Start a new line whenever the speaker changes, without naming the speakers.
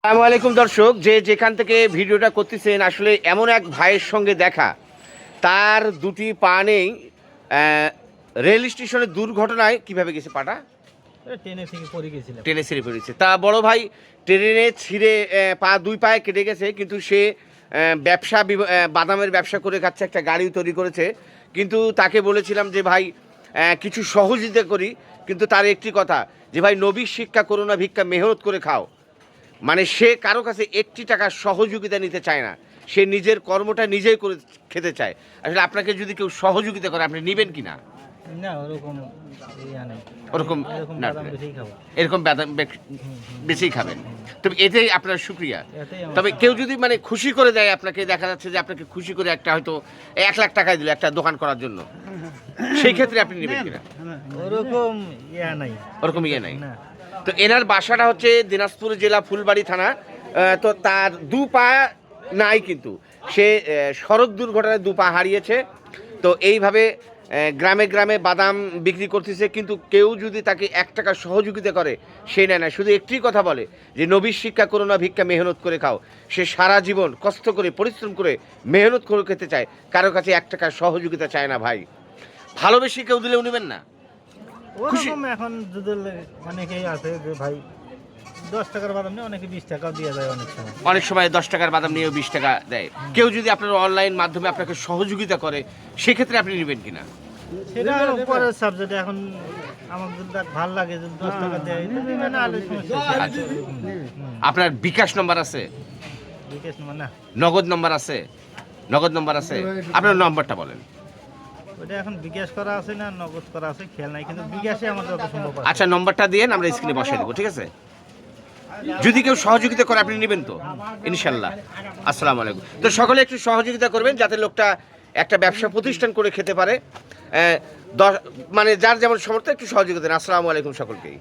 আসসালামু আলাইকুম দর্শক, যে যেখান থেকে ভিডিওটা করতেছেন, আসলে এমন এক ভাইয়ের সঙ্গে দেখা, তার দুটি পা নেই। রেল স্টেশনের দুর্ঘটনায় কিভাবে গেছে পাটা? ট্রেনে ছিঁড়ে পড়েছে। তা বড় ভাই ট্রেনে ছিঁড়ে দুই পায়ে কেটে গেছে, কিন্তু সে বাদামের ব্যবসা করে খাচ্ছে, একটা গাড়ি তৈরি করেছে। কিন্তু তাকে বলেছিলাম যে ভাই কিছু সহযোগিতা করি, কিন্তু তার একটি কথা যে ভাই নবীর শিক্ষা করো না, ভিক্ষা মেহনত করে খাও। মানে সে কারো কাছে একটি টাকার সহযোগিতা নিতে চায় না, সে নিজের কর্মটা নিজেই করে খেতে চায়। আসলে আপনাকে যদি কেউ সহযোগিতা করে, আপনি নেবেন কি না? এরকম বাদাম বেশিই খাবেন, তবে এতেই আপনার শুকরিয়া। তবে কেউ যদি মানে খুশি করে দেয় আপনাকে, দেখা যাচ্ছে যে আপনাকে খুশি করে একটা হয়তো 1,00,000 টাকা দিল একটা দোকান করার জন্য, সেই ক্ষেত্রে আপনি নেবেন কিনা? ওরকম ইয়ে নাই। তো এনার বাসাটা হচ্ছে দিনাজপুর জেলা ফুলবাড়ি থানা। তো তার দু পা নাই, কিন্তু সে সড়ক দুর্ঘটনায় দু পা হারিয়েছে। তো এইভাবে গ্রামে গ্রামে বাদাম বিক্রি করতেছে, কিন্তু কেউ যদি তাকে 1 টাকা সহযোগিতা করে সে নেয় না। শুধু একটি কথা বলে যে নবীর শিক্ষা করো না, ভিক্ষা মেহনত করে খাও। সে সারা জীবন কষ্ট করে পরিশ্রম করে মেহনত করে খেতে চায়, কারো কাছে 1 টাকা সহযোগিতা চায় না। ভাই ভালোবেসে কেউ দিলেও নেবেন না।
এখন অনেকেই আছে যে ভাই 10 টাকার বাদাম নিয়ে অনেকে 20 টাকা দিয়ে যায়,
অনেক সময় 10 টাকার বাদাম নিয়েও 20 টাকা দেয়। কেউ যদি আপনার অনলাইন মাধ্যমে আপনাকে সহযোগিতা করে, সেক্ষেত্রে আপনি নেবেন কিনা?
সেটা পরের সাবজেক্ট। এখন আমার যদি ভালো লাগে যদি 10 টাকা দেয়,
আপনার বিকাশ নম্বর আছে?
বিকাশ নম্বর না,
নগদ নম্বর আছে? নগদ নম্বর আছে। আপনার নম্বরটা বলেন।
ওটা এখন বিকাশ করা আছে না নগদ করা আছে খেয়াল নাই, কিন্তু বিকাশে আমার যত সম্ভব।
আচ্ছা, নম্বরটা দিয়ে আমরা স্ক্রিনে বসাই দেবো, ঠিক আছে? যদি কেউ সহযোগিতা করে আপনি নেবেন তো ইনশাল্লাহ। আসসালামু আলাইকুম। তো সকলে একটু সহযোগিতা করবেন, যাতে লোকটা একটা ব্যবসা প্রতিষ্ঠান করে খেতে পারে। মানে যার যেমন সমর্থ একটু সহযোগিতা। আসসালামু আলাইকুম সকলকেই।